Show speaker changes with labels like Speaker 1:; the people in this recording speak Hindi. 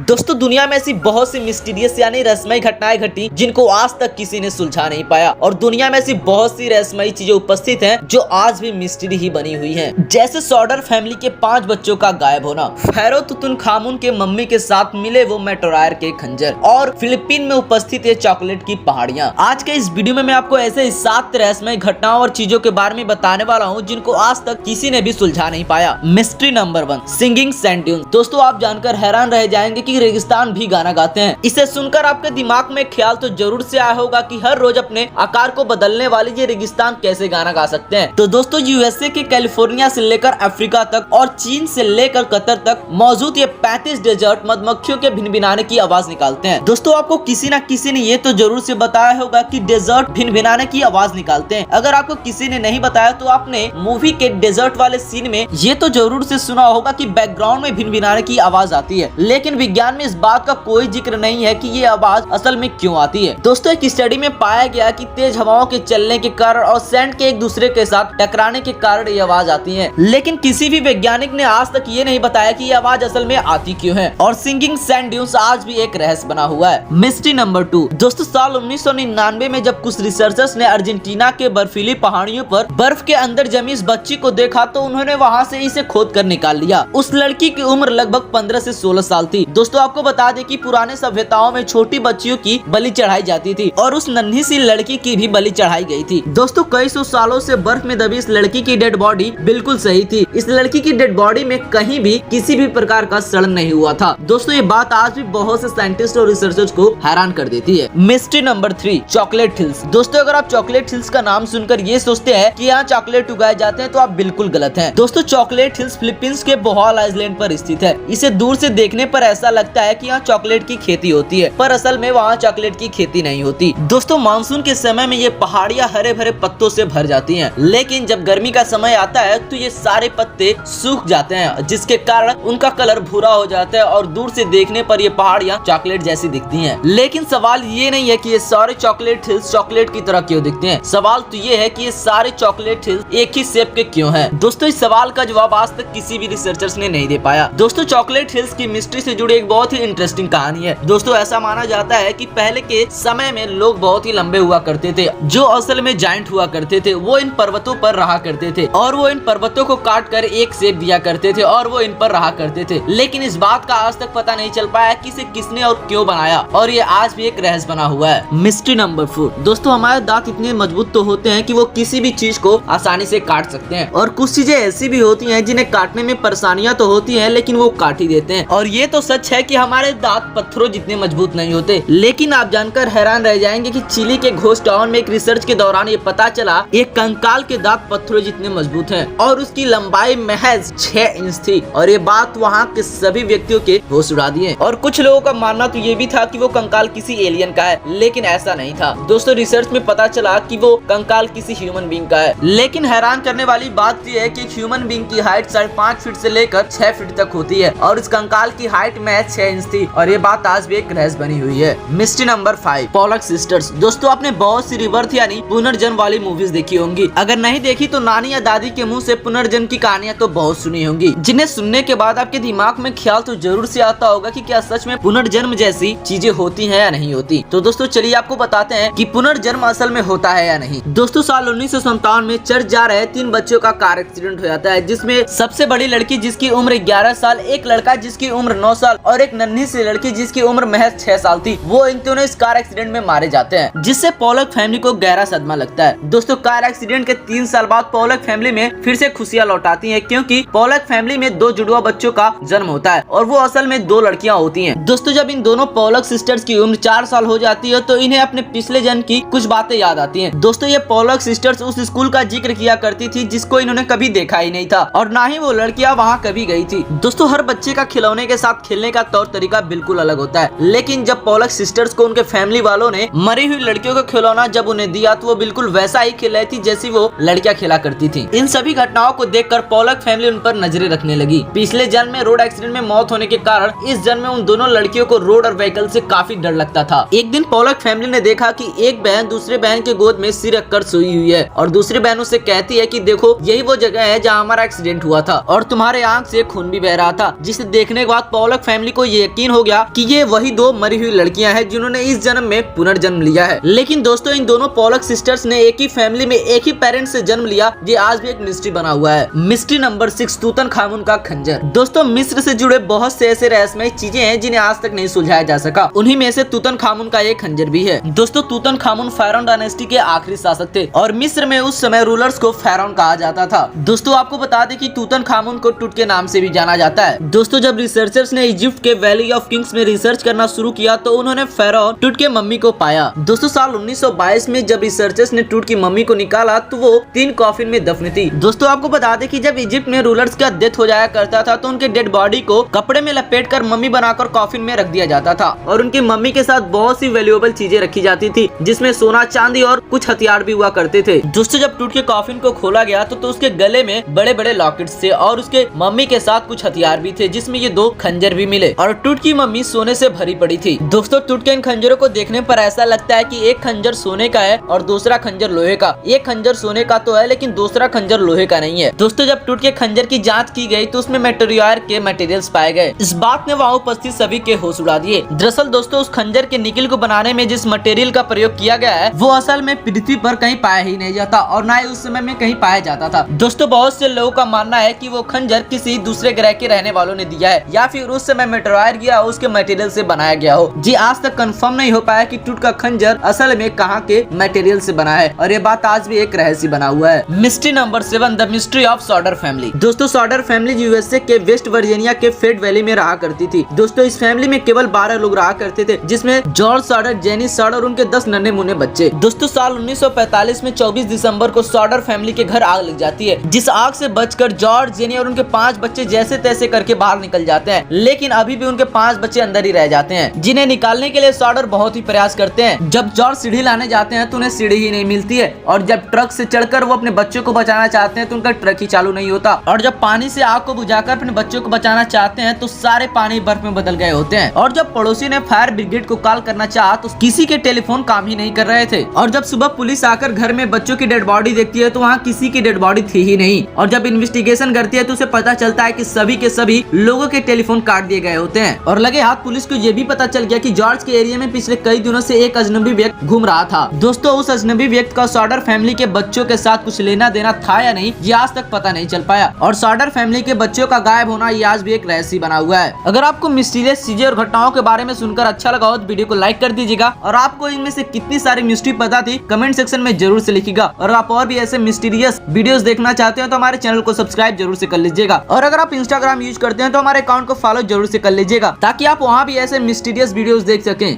Speaker 1: दोस्तों दुनिया में ऐसी बहुत सी मिस्टीरियस यानी रहस्यमयी घटनाएं घटी जिनको आज तक किसी ने सुलझा नहीं पाया, और दुनिया में ऐसी बहुत सी रहस्यमयी चीजें उपस्थित हैं जो आज भी मिस्ट्री ही बनी हुई हैं। जैसे सॉडर फैमिली के 5 बच्चों का गायब होना, फेरो तुतनखामुन के मम्मी के साथ मिले वो मेटोरायर के खंजर, और फिलीपीन में उपस्थित ये चॉकलेट की पहाड़ियाँ। आज के इस वीडियो में मैं आपको ऐसे 7 रहस्यमयी घटनाओं और चीजों के बारे में बताने वाला हूँ जिनको आज तक किसी ने भी सुलझा नहीं पाया। Mystery number 1, singing sand dune. दोस्तों आप जानकर हैरान रह जाएंगे कि रेगिस्तान भी गाना गाते हैं। इसे सुनकर आपके दिमाग में ख्याल तो जरूर से आया होगा कि हर रोज अपने आकार को बदलने वाली ये रेगिस्तान कैसे गाना गा सकते हैं। तो दोस्तों यूएसए के कैलिफोर्निया से लेकर अफ्रीका तक और चीन से लेकर कतर तक मौजूद ये 35 डेजर्ट मधुमक्खियों के भिनभिनाने की आवाज निकालते हैं। दोस्तों आपको किसी न किसी ने ये तो जरूर से बताया होगा कि डेजर्ट भिनभिनाने की आवाज निकालते हैं। अगर आपको किसी ने नहीं बताया तो आपने मूवी के डेजर्ट वाले सीन में ये तो जरूर से सुना होगा कि बैकग्राउंड में भिनभिनाने की आवाज आती है, लेकिन विज्ञान में इस बात का कोई जिक्र नहीं है कि ये आवाज असल में क्यों आती है। दोस्तों एक स्टडी में पाया गया कि तेज हवाओं के चलने के कारण और सैंड के एक दूसरे के साथ टकराने के कारण ये आवाज आती है, लेकिन किसी भी वैज्ञानिक ने आज तक ये नहीं बताया कि ये आवाज असल में आती क्यों है। और सिंगिंग सैंड ड्यून्स आज भी एक रहस्य बना हुआ है। Mystery number 2। दोस्तों साल 1999 में जब कुछ रिसर्चर्स ने अर्जेंटीना के बर्फीली पहाड़ियों पर बर्फ के अंदर जमी इस बच्ची को देखा तो उन्होंने वहाँ से इसे खोद कर निकाल लिया। उस लड़की की उम्र लगभग 15 से 16 साल थी। दोस्तों आपको बता दें कि पुराने सभ्यताओं में छोटी बच्चियों की बलि चढ़ाई जाती थी और उस नन्ही सी लड़की की भी बलि चढ़ाई गई थी। दोस्तों कई सौ सालों से बर्फ में दबी इस लड़की की डेड बॉडी बिल्कुल सही थी। इस लड़की की डेड बॉडी में कहीं भी किसी भी प्रकार का सड़न नहीं हुआ था। दोस्तों ये बात आज भी बहुत से साइंटिस्ट और रिसर्चर्स को हैरान कर देती है। Mystery number 3, chocolate hills. दोस्तों अगर आप चॉकलेट हिल्स का नाम सुनकर ये सोचते हैं कि यहाँ चॉकलेट उगाए जाते हैं तो आप बिल्कुल गलत हैं। दोस्तों चॉकलेट हिल्स फिलीपींस के बोहल आइलैंड पर स्थित है। इसे दूर से देखने पर ऐसा लगता है कि यहाँ चॉकलेट की खेती होती है, पर असल में वहाँ चॉकलेट की खेती नहीं होती। दोस्तों मानसून के समय में ये पहाड़ियाँ हरे भरे पत्तों से भर जाती हैं, लेकिन जब गर्मी का समय आता है तो ये सारे पत्ते सूख जाते हैं, जिसके कारण उनका कलर भूरा हो जाता है और दूर से देखने पर ये पहाड़ियाँ चॉकलेट जैसी दिखती हैं। लेकिन सवाल ये नहीं है कि ये सारे चॉकलेट हिल्स चॉकलेट की तरह क्यों दिखते हैं। सवाल तो ये है कि ये सारे चॉकलेट हिल्स एक ही शेप के क्यों हैं। दोस्तों इस सवाल का जवाब आज तक किसी भी रिसर्चर्स ने नहीं दे पाया। दोस्तों चॉकलेट हिल्स की मिस्ट्री से जुड़ी एक बहुत ही इंटरेस्टिंग कहानी है। दोस्तों ऐसा माना जाता है कि पहले के समय में लोग बहुत ही लंबे हुआ करते थे, जो असल में जायंट हुआ करते थे। वो इन पर्वतों पर रहा करते थे और वो इन पर्वतों को काट कर एक शेप दिया करते थे और वो इन पर रहा करते थे। लेकिन इस बात का आज तक पता नहीं चल पाया कि इसे किसने और क्यों बनाया, और ये आज भी एक रहस्य बना हुआ है। Mystery number 4। दोस्तों हमारे दांत इतने मजबूत तो होते हैं कि वो किसी भी चीज को आसानी से काट सकते हैं, और कुछ चीजें ऐसी भी होती हैं जिन्हें काटने में परेशानियां तो होती हैं लेकिन वो काट ही देते हैं। और ये तो सच है कि हमारे दांत पत्थरों जितने मजबूत नहीं होते। लेकिन आप जानकर हैरान रह जाएंगे कि चिली के घोस्ट टाउन में एक रिसर्च के दौरान ये पता चला एक कंकाल के दांत पत्थरों जितने मजबूत हैं और उसकी लंबाई महज 6 इंच थी। और ये बात वहाँ के सभी व्यक्तियों के होश उड़ा दिए। और कुछ लोगों का मानना तो ये भी था कि वो कंकाल किसी एलियन का है, लेकिन ऐसा नहीं था। दोस्तों रिसर्च में पता चला कि वो कंकाल किसी ह्यूमन बीइंग का है। लेकिन हैरान करने वाली बात ये है कि ह्यूमन बीइंग की हाइट 5.5 फीट से लेकर 6 फीट तक होती है और इस कंकाल की हाइट महज 6 इंच थी, और ये बात आज भी एक रहस्य बनी हुई है। Mystery number 5, Pollock sisters. दोस्तों आपने बहुत सी रिबर्थ यानी पुनर्जन्म वाली मूवीज देखी होंगी। अगर नहीं देखी तो नानी या दादी के मुंह से पुनर्जन्म की कहानियां तो बहुत सुनी होंगी, जिन्हें सुनने के बाद आपके दिमाग में ख्याल तो जरूर से आता होगा कि क्या सच में पुनर्जन्म जैसी चीजें होती हैं या नहीं होती। तो दोस्तों चलिए आपको बताते हैं कि पुनर्जन्म असल में होता है या नहीं। दोस्तों साल 1957 में चर्च जा रहे 3 बच्चों का कार एक्सीडेंट हो जाता है, जिसमें सबसे बड़ी लड़की जिसकी उम्र 11 साल, एक लड़का जिसकी उम्र 9 साल और एक नन्ही सी लड़की जिसकी उम्र महज 6 साल थी। वो इन दोनों इस कार एक्सीडेंट में मारे जाते हैं, जिससे पोलक फैमिली को गहरा सदमा लगता है। दोस्तों कार एक्सीडेंट के 3 साल बाद पोलक फैमिली में फिर से खुशियां लौट आती हैं, क्योंकि पोलक फैमिली में 2 जुड़वा बच्चों का जन्म होता है और वो असल में 2 लड़कियां होती हैं। दोस्तों जब इन दोनों पोलक सिस्टर्स की उम्र 4 साल हो जाती है तो इन्हें अपने पिछले जन्म की कुछ बातें याद आती हैं। दोस्तों ये पोलक सिस्टर्स उस स्कूल का जिक्र किया करती थी जिसको इन्होंने कभी देखा ही नहीं था, और ना ही वो लड़कियां वहाँ कभी गई थी। दोस्तों हर बच्चे का खिलौने के साथ खेलने का तौर तरीका बिल्कुल अलग होता है, लेकिन जब पोलक सिस्टर्स को उनके फैमिली वालों ने मरी हुई लड़कियों का खिलौना जब उन्हें दिया तो वो बिल्कुल वैसा ही खेल रही थी जैसी वो लड़कियां खेला करती थी। इन सभी घटनाओं को देखकर पोलक फैमिली उन पर नजरें रखने लगी। पिछले जन्म में रोड एक्सीडेंट में मौत होने के कारण इस जन्म में उन दोनों लड़कियों को रोड और व्हीकल से काफी डर लगता था। एक दिन पोलक फैमिली ने देखा कि एक बहन दूसरे बहन के गोद में सिर रखकर सोई हुई है और दूसरी बहन उससे कहती है कि देखो यही वो जगह है जहाँ हमारा एक्सीडेंट हुआ था और तुम्हारे आंख से खून भी बह रहा था। जिसे देखने के बाद पोलक फैमिली को ये यकीन हो गया कि ये वही दो मरी हुई लड़कियां हैं जिन्होंने इस जन्म में पुनर्जन्म लिया है। लेकिन दोस्तों इन दोनों पोलक सिस्टर्स ने एक ही फैमिली में एक ही पेरेंट्स से जन्म लिया, ये आज भी एक मिस्ट्री बना हुआ है। मिस्ट्री नंबर 6, तूतनखामुन का खंजर। दोस्तों मिस्र से जुड़े बहुत से ऐसे रहस्यमय चीजें हैं जिन्हें आज तक नहीं सुलझाया जा सका। उन्हीं में से तूतनखामुन का एक खंजर भी है। दोस्तों तूतनखामुन pharaoh डायनेस्टी के आखिरी शासक थे और मिस्र में उस समय रूलर्स को pharaoh कहा जाता था। दोस्तों आपको बता दें कि तूतनखामुन को टूट के नाम से भी जाना जाता है। दोस्तों जब रिसर्चर्स ने इजिप्ट के वैली ऑफ किंग्स में रिसर्च करना शुरू किया तो उन्होंने pharaoh टूट के मम्मी को पाया। दोस्तों साल 1922 में जब रिसर्चर्स ने टूट की मम्मी को निकाला तो वो 3 कॉफिन में दफन थी। दोस्तों आपको बता दें कि जब इजिप्ट में रूलर्स का डेथ हो जाया करता था तो उनके डेड बॉडी को कपड़े में लपेट कर मम्मी बनाकर कॉफिन में रख दिया जाता था और उनकी मम्मी के साथ बहुत सी वैल्यूएबल चीजें रखी जाती थी जिसमें सोना, चांदी और कुछ हथियार भी हुआ करते थे। दोस्तों जब टूट के कॉफिन को खोला गया तो उसके गले में बड़े बड़े लॉकेट्स थे और उसके मम्मी के साथ कुछ हथियार भी थे जिसमें ये 2 खंजर भी मिले और टूट की मम्मी सोने से भरी पड़ी थी। दोस्तों टूट के इन खंजरों को देखने पर ऐसा लगता है कि एक खंजर सोने का है और दूसरा खंजर लोहे का। एक खंजर सोने का तो है लेकिन दूसरा खंजर लोहे का नहीं है। दोस्तों जब टूट के खंजर की जांच की गई तो उसमें मेटेरियल के मटेरियल्स पाए गए। इस बात ने वहाँ उपस्थित सभी के होश उड़ा दिए। दरअसल दोस्तों उस खंजर के निकिल को बनाने में जिस मटेरियल का प्रयोग किया गया है वो असल में पृथ्वी पर कहीं पाया ही नहीं जाता और न ही उस समय में कहीं पाया जाता था। दोस्तों बहुत से लोगों का मानना है कि वो खंजर किसी दूसरे ग्रह के रहने वालों ने दिया है या फिर उस समय मेटेरियल गिरा उसके मटेरियल से बनाया गया हो। जी आज तक कंफर्म नहीं हो पाया कि टूट का खंजर असल में कहाँ के मटेरियल से बना है और ये बात आज भी एक रहस्य बना हुआ है। Mystery number 7, the mystery of Sodder family. दोस्तों सॉडर फैमिली यूएसए के वेस्ट वर्जीनिया के फेड वैली में रहा करती थी। दोस्तों इस फैमिली में केवल 12 लोग रहा करते थे जिसमें जॉर्ज सॉडर, जेनी सॉडर और उनके 10 नन्हे मुन्ने बच्चे। दोस्तों साल 1945 में 24 दिसंबर को सॉडर फैमिली के घर आग लग जाती है जिस आग से बचकर जॉर्ज, जेनी और उनके 5 बच्चे जैसे तैसे करके बाहर निकल जाते हैं लेकिन अभी भी उनके 5 बच्चे अंदर ही रह जाते हैं जिन्हें निकालने के लिए सॉडर बहुत ही प्रयास करते हैं। जब जॉर्ज सीढ़ी लाने जाते हैं तो उन्हें सीढ़ी ही नहीं मिलती है और जब ट्रक से चढ़कर वो अपने बच्चों को बचाना चाहते हैं तो उनका ट्रक ही चालू नहीं होता और जब पानी से आग को बुझाकर अपने बच्चों को बचाना चाहते हैं तो सारे पानी बर्फ में बदल गए होते हैं और जब पड़ोसी ने फायर ब्रिगेड को कॉल करना चाहा तो किसी के टेलीफोन काम ही नहीं कर रहे थे और जब सुबह पुलिस आकर घर में बच्चों की डेड बॉडी देखती है तो वहाँ किसी की डेड बॉडी थी ही नहीं और जब इन्वेस्टिगेशन करती है तो उसे पता चलता है कि सभी के सभी लोगों के टेलीफोन काट दिए गए होते हैं और लगे हाथ पुलिस को ये भी पता चल गया कि जॉर्ज के एरिया में पिछले कई दिनों से एक अजनबी व्यक्ति घूम रहा था। दोस्तों उस अजनबी व्यक्ति का सॉडर फैमिली के बच्चों के साथ कुछ लेना देना था या नहीं ये आज तक पता नहीं चल पाया और सॉडर फैमिली के बच्चों का गायब होना ये आज भी एक रहस्य बना हुआ है। अगर आपको मिस्टीरियस चीजें और घटनाओं के बारे में सुनकर अच्छा लगा हो तो वीडियो को लाइक कर दीजिएगा और आपको इनमें से कितनी सारी मिस्ट्री पता थी कमेंट सेक्शन में जरूर से लिखिएगा और आप और भी ऐसे मिस्टीरियस वीडियोस देखना चाहते हो तो हमारे चैनल को सब्सक्राइब जरूर से कर लीजिएगा और अगर आप इंस्टाग्राम यूज करते हैं तो हमारे अकाउंट को फॉलो जरूर से कर लीजिएगा ताकि आप वहाँ भी ऐसे मिस्टीरियस वीडियोस देख सकें।